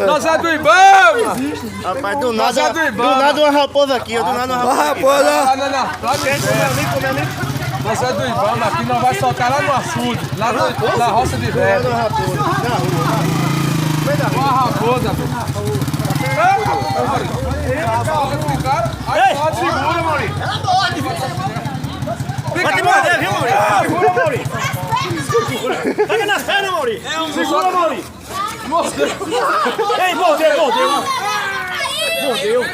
Nós é do Ibama! Rapaz, do nada uma raposa aqui, ó. Do nada uma raposa. Não. Nós é do Ibama, aqui nós vai soltar lá no açude, lá na roça de velho. Uma raposa. Uma raposa, velho. Aí pode, segura, Maurício. Vai te morder, viu, Maurício? Segura, Maurício. Pega nas pernas, Maurício. Segura, Maurício. Mordeu. Ei, mordeu. Mordeu.